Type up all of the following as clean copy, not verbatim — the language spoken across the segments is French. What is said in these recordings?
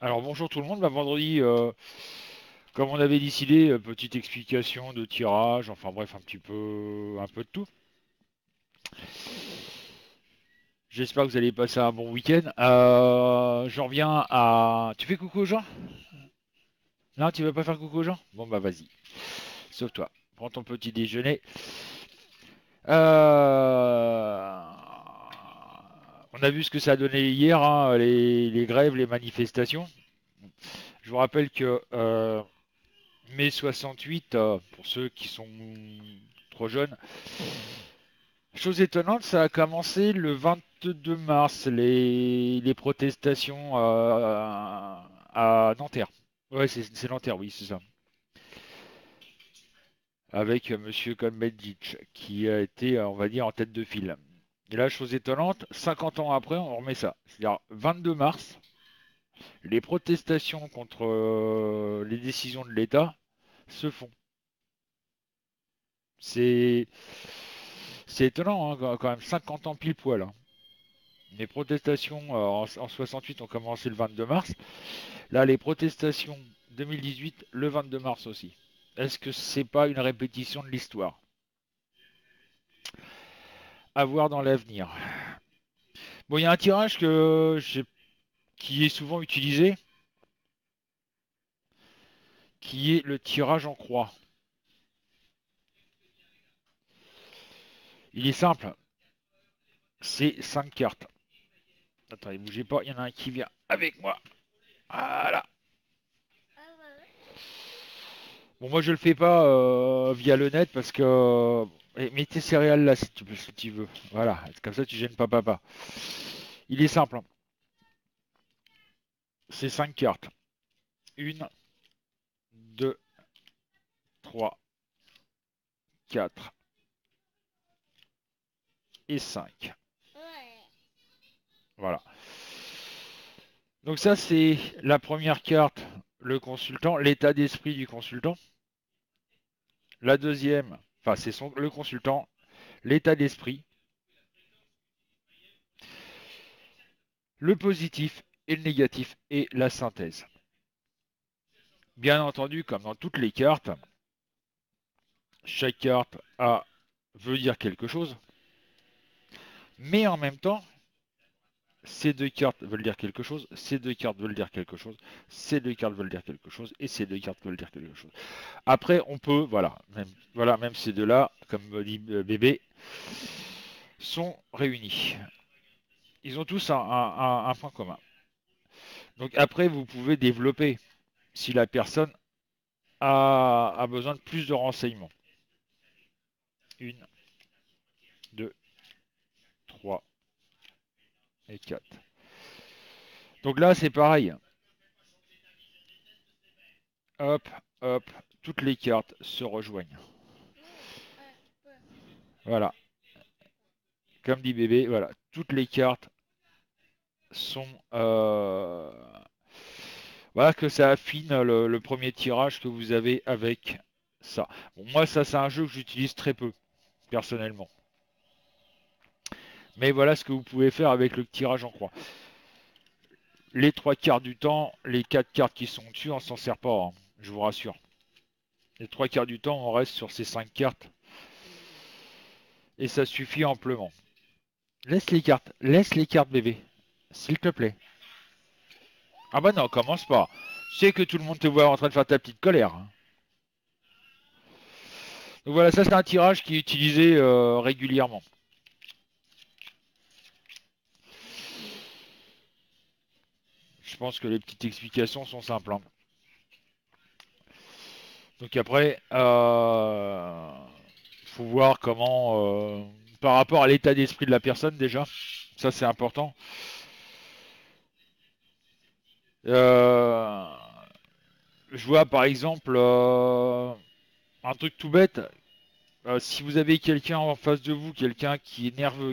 Alors bonjour tout le monde, vendredi, comme on avait décidé, petite explication de tirage, enfin bref, un peu de tout. J'espère que vous allez passer un bon week-end. J'en reviens à... Tu fais coucou aux gens? Non, tu veux pas faire coucou aux gens? Bon bah vas-y, sauf toi. Prends ton petit déjeuner. Euh, On a vu ce que ça a donné hier, hein, les grèves, les manifestations. Je vous rappelle que mai 68, pour ceux qui sont trop jeunes, chose étonnante, ça a commencé le 22 mars, les protestations à Nanterre. Ouais, c'est Nanterre, oui, c'est ça. Avec Monsieur Cohn-Bendit, qui a été, on va dire, en tête de file. Et là, chose étonnante, 50 ans après, on remet ça. C'est-à-dire 22 mars, les protestations contre les décisions de l'État se font. C'est c'est étonnant, hein, quand même, 50 ans pile poil, hein. Les protestations en 68 ont commencé le 22 mars. Là, les protestations 2018, le 22 mars aussi. Est-ce que c'est pas une répétition de l'histoire? À voir dans l'avenir. Bon, il y a un tirage qui est souvent utilisé, qui est le tirage en croix. Il est simple, c'est 5 cartes. Attendez, bougez pas, il y en a un qui vient avec moi. Voilà. Bon, moi je le fais pas via le net parce que. Mets tes céréales là si tu veux. Voilà, comme ça tu gênes pas papa. Il est simple, hein. C'est 5 cartes. Une, 2, 3, 4 et 5. Voilà. Donc ça c'est la première carte, le consultant, l'état d'esprit du consultant. La deuxième, enfin le consultant, l'état d'esprit, le positif et le négatif et la synthèse. Bien entendu, comme dans toutes les cartes, chaque carte veut dire quelque chose, mais en même temps, ces deux cartes veulent dire quelque chose, ces deux cartes veulent dire quelque chose, ces deux cartes veulent dire quelque chose, et ces deux cartes veulent dire quelque chose. Après, on peut, même ces deux-là, comme me dit bébé, sont réunis. Ils ont tous un point commun. Donc après, vous pouvez développer si la personne a besoin de plus de renseignements. Une, deux, trois et quatre. Donc là, c'est pareil. Hop, hop, toutes les cartes se rejoignent. Voilà, comme dit bébé, voilà, toutes les cartes sont... Voilà que ça affine le premier tirage que vous avez avec ça. Bon, moi, ça, c'est un jeu que j'utilise très peu, personnellement. Mais voilà ce que vous pouvez faire avec le tirage en croix. Les trois quarts du temps, les quatre cartes qui sont dessus, on s'en sert pas, hein, je vous rassure. Les trois quarts du temps, on reste sur ces cinq cartes. Et ça suffit amplement. Laisse les cartes bébé, s'il te plaît. Ah bah non, commence pas. Je sais que tout le monde te voit en train de faire ta petite colère, hein. Donc voilà, ça c'est un tirage qui est utilisé régulièrement. Je pense que les petites explications sont simples, hein. Donc après, faut voir par rapport à l'état d'esprit de la personne déjà, ça c'est important. Euh, je vois par exemple un truc tout bête. Si vous avez quelqu'un en face de vous, quelqu'un qui est nerveux,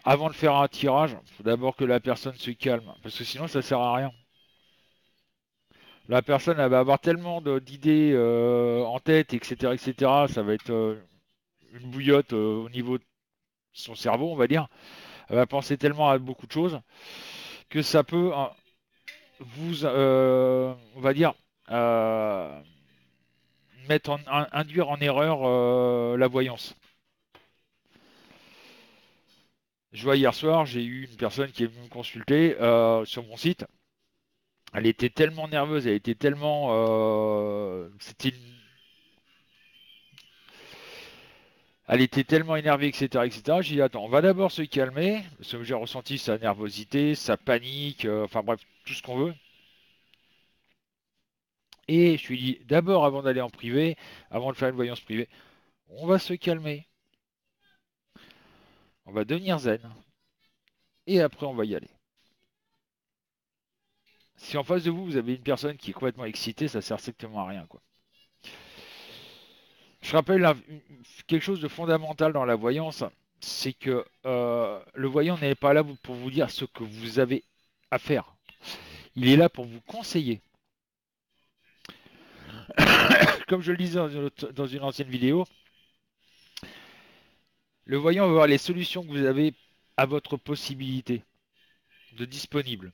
avant de faire un tirage, il faut d'abord que la personne se calme, parce que sinon ça sert à rien. La personne elle va avoir tellement d'idées en tête, etc., etc. Ça va être une bouillotte au niveau de son cerveau, on va dire. Elle va penser tellement à beaucoup de choses que ça peut vous, on va dire, euh, induire en erreur la voyance. Je vois hier soir, j'ai eu une personne qui est venue me consulter sur mon site. Elle était tellement nerveuse, elle était tellement, elle était tellement énervée, etc., etc. J'ai dit attends, on va d'abord se calmer, parce que j'ai ressenti sa nervosité, sa panique, enfin bref, tout ce qu'on veut. Et je lui ai dit d'abord, avant d'aller en privé, avant de faire une voyance privée, on va se calmer, on va devenir zen, et après on va y aller. Si en face de vous, vous avez une personne qui est complètement excitée, ça sert strictement à rien, quoi. Je rappelle quelque chose de fondamental dans la voyance, c'est que le voyant n'est pas là pour vous dire ce que vous avez à faire. Il est là pour vous conseiller. Comme je le disais dans une ancienne vidéo, le voyant va voir les solutions que vous avez à votre possibilité de disponible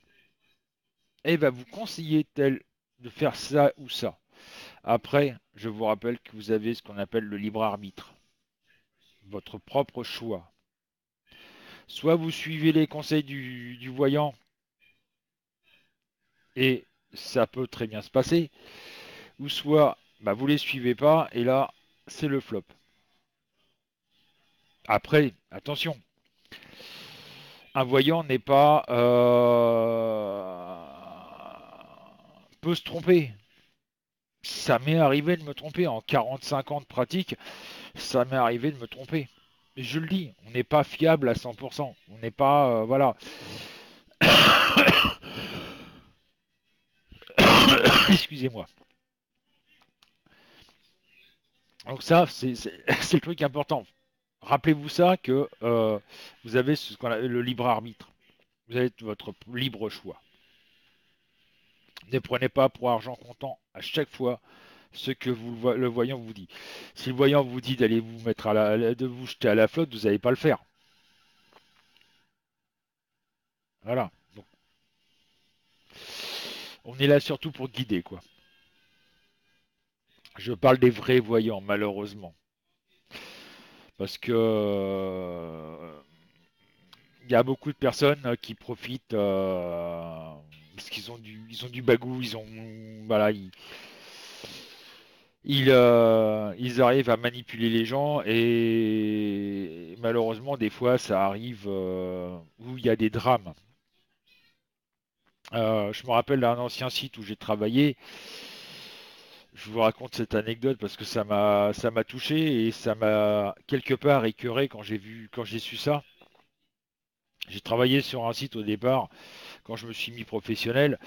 et va vous conseiller de faire ça ou ça. Après, je vous rappelle que vous avez ce qu'on appelle le libre arbitre, votre propre choix. Soit vous suivez les conseils du voyant et ça peut très bien se passer, ou soit bah, vous les suivez pas et là c'est le flop. Après, attention, un voyant n'est pas peut se tromper. Ça m'est arrivé de me tromper en 45 ans de pratique, ça m'est arrivé de me tromper. Et je le dis, on n'est pas fiable à 100%. On n'est pas voilà. Excusez-moi. Donc ça, c'est le truc important. Rappelez-vous ça que vous avez ce qu'on appelle le libre arbitre. Vous avez votre libre choix. Ne prenez pas pour argent comptant à chaque fois ce que le voyant vous dit. Si le voyant vous dit d'aller vous mettre de vous jeter à la flotte, vous n'allez pas le faire. Voilà. Donc, on est là surtout pour guider, quoi. Je parle des vrais voyants, malheureusement. Parce que il y a beaucoup de personnes qui profitent parce ils ont du bagou, ils ont voilà, ils arrivent à manipuler les gens et malheureusement des fois ça arrive où il y a des drames. Je me rappelle d'un ancien site où j'ai travaillé. Je vous raconte cette anecdote parce que ça m'a touché et ça m'a quelque part écœuré quand j'ai su ça. J'ai travaillé sur un site au départ quand je me suis mis professionnel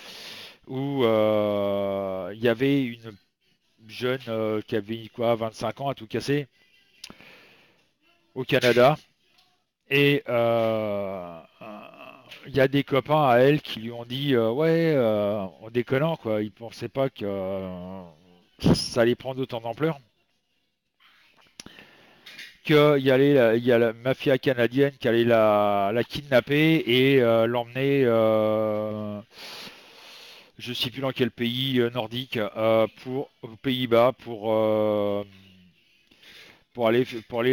où il y avait une jeune qui avait quoi 25 ans à tout casser au Canada et il y a des copains à elle qui lui ont dit ouais en déconnant quoi, ils pensaient pas que ça allait prendre autant d'ampleur. Il y a la mafia canadienne qui allait la kidnapper et l'emmener, je sais plus dans quel pays nordique, aux Pays-Bas pour aller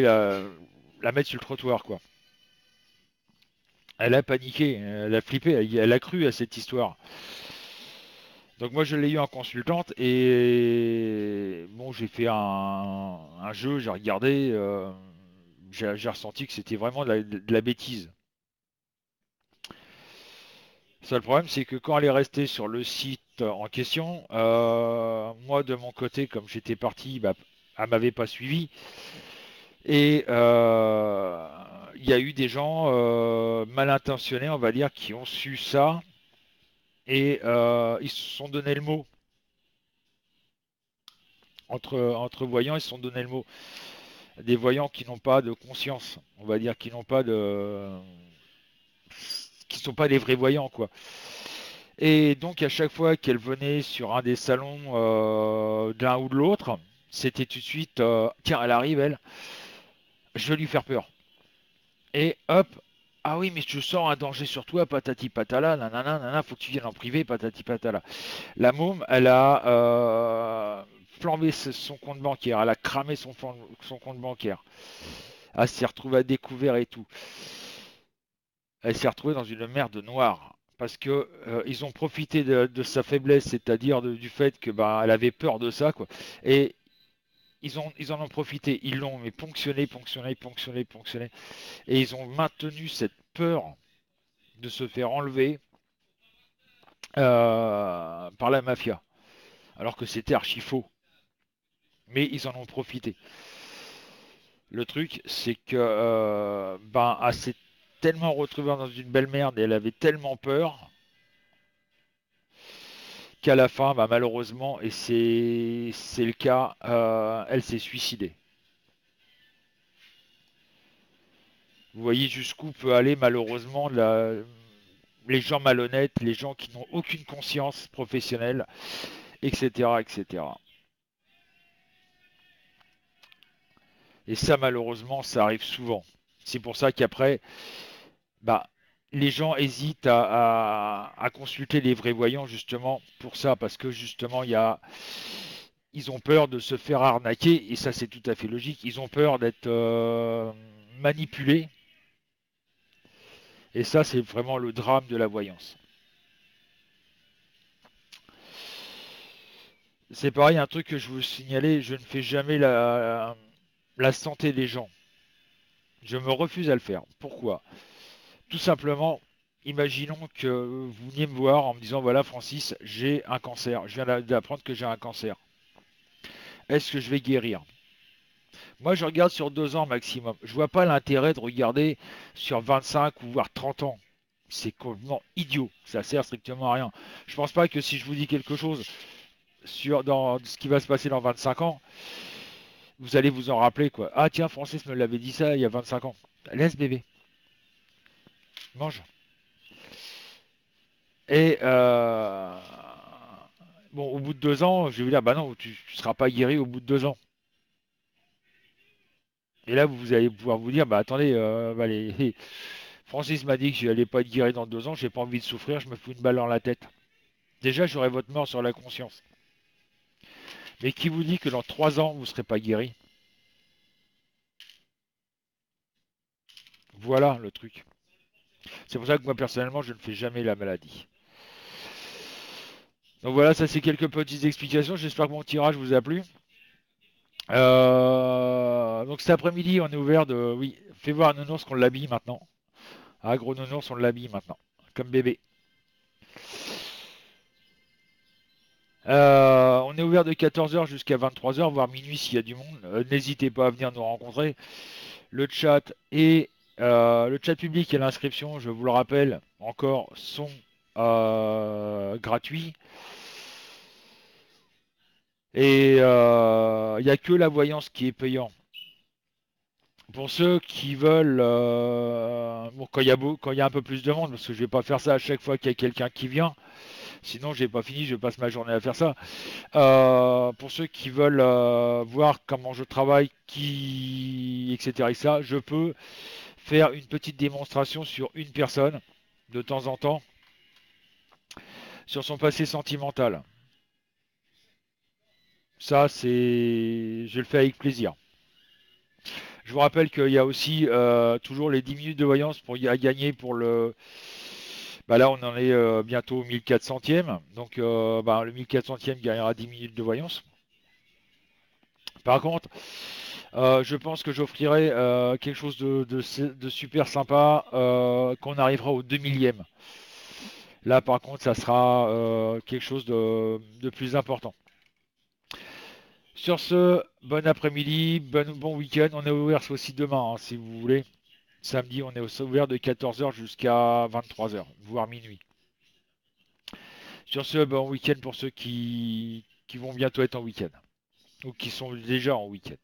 la mettre sur le trottoir quoi. Elle a paniqué, elle a flippé, elle a cru à cette histoire. Donc moi je l'ai eu en consultante et bon j'ai fait un jeu, j'ai regardé, j'ai ressenti que c'était vraiment de la bêtise. Le seul problème, c'est que quand elle est restée sur le site en question, moi de mon côté, comme j'étais parti, bah, elle m'avait pas suivi. Et il y a eu des gens mal intentionnés, on va dire, qui ont su ça et ils se sont donné le mot. Entre voyants, ils se sont donné le mot. Des voyants qui n'ont pas de conscience, on va dire, qui sont pas des vrais voyants, quoi. Et donc à chaque fois qu'elle venait sur un des salons de l'un ou de l'autre, c'était tout de suite, tiens, elle arrive, elle, je vais lui faire peur. Et hop, Ah oui, mais je sens un danger sur toi, patati patala, nanana, nanana, faut que tu viennes en privé, patati patala. La môme, elle a flambé son compte bancaire, elle a cramé son compte bancaire. Elle s'est retrouvée à découvert et tout. Elle s'est retrouvée dans une merde noire. Parce que ils ont profité de sa faiblesse, c'est-à-dire du fait que bah, elle avait peur de ça, quoi. Et ils en ont profité, ils l'ont mais ponctionné, ponctionné, ponctionné, ponctionné. Et ils ont maintenu cette peur de se faire enlever par la mafia. Alors que c'était archi faux. Mais ils en ont profité. Le truc, c'est que ben, elle s'est tellement retrouvée dans une belle merde et elle avait tellement peur qu'à la fin, bah, malheureusement, et c'est le cas, elle s'est suicidée. Vous voyez jusqu'où peut aller malheureusement les gens malhonnêtes, les gens qui n'ont aucune conscience professionnelle, etc., etc. Et ça, malheureusement, ça arrive souvent. C'est pour ça qu'après, bah, les gens hésitent à consulter les vrais voyants justement pour ça, parce que justement, ils ont peur de se faire arnaquer, et ça, c'est tout à fait logique. Ils ont peur d'être manipulés, et ça, c'est vraiment le drame de la voyance. C'est pareil, un truc que je veux signaler, je ne fais jamais la santé des gens. Je me refuse à le faire. Pourquoi? Tout simplement, imaginons que vous veniez me voir en me disant, voilà Francis, j'ai un cancer. Je viens d'apprendre que j'ai un cancer. Est-ce que je vais guérir? Moi, je regarde sur 2 ans maximum. Je vois pas l'intérêt de regarder sur 25 ou voire 30 ans. C'est complètement idiot. Ça sert strictement à rien. Je pense pas que si je vous dis quelque chose dans ce qui va se passer dans 25 ans, vous allez vous en rappeler quoi. Ah tiens, Francis me l'avait dit ça il y a 25 ans. Laisse bébé, mange. Et bon, au bout de 2 ans, je vais vous dire, bah non, tu seras pas guéri au bout de 2 ans. Et là, vous allez pouvoir vous dire, bah attendez, bah, Francis m'a dit que je n'allais pas être guéri dans 2 ans, j'ai pas envie de souffrir, je me fous une balle dans la tête. Déjà, j'aurai votre mort sur la conscience. Mais qui vous dit que dans 3 ans, vous ne serez pas guéri? Voilà le truc. C'est pour ça que moi, personnellement, je ne fais jamais la maladie. Donc voilà, ça c'est quelques petites explications. J'espère que mon tirage vous a plu. Donc cet après-midi, on est ouvert de... Oui, fais voir à Nounours qu'on l'habille maintenant. Ah, gros Nounours, on l'habille maintenant. Comme bébé. On est ouvert de 14h jusqu'à 23h, voire minuit s'il y a du monde. N'hésitez pas à venir nous rencontrer. Le chat et le chat public et l'inscription, je vous le rappelle encore, sont gratuits. Et il n'y a que la voyance qui est payant. Pour ceux qui veulent, bon, quand il y a un peu plus de monde, parce que je vais pas faire ça à chaque fois qu'il y a quelqu'un qui vient, sinon j'ai pas fini, je passe ma journée à faire ça. Pour ceux qui veulent voir comment je travaille, etc., etc., je peux faire une petite démonstration sur une personne de temps en temps sur son passé sentimental. Ça, je le fais avec plaisir. Je vous rappelle qu'il y a aussi toujours les 10 minutes de voyance à gagner pour le. Bah là, on en est bientôt au 1400e. Donc, bah, le 1400e gagnera 10 minutes de voyance. Par contre, je pense que j'offrirai quelque chose de super sympa quand on arrivera au 2 millième. Là, par contre, ça sera quelque chose de plus important. Sur ce, bon après-midi, bon week-end. On est ouvert aussi demain, hein, si vous voulez. Samedi, on est ouvert de 14h jusqu'à 23h, voire minuit. Sur ce, bon week-end pour ceux qui vont bientôt être en week-end, ou qui sont déjà en week-end.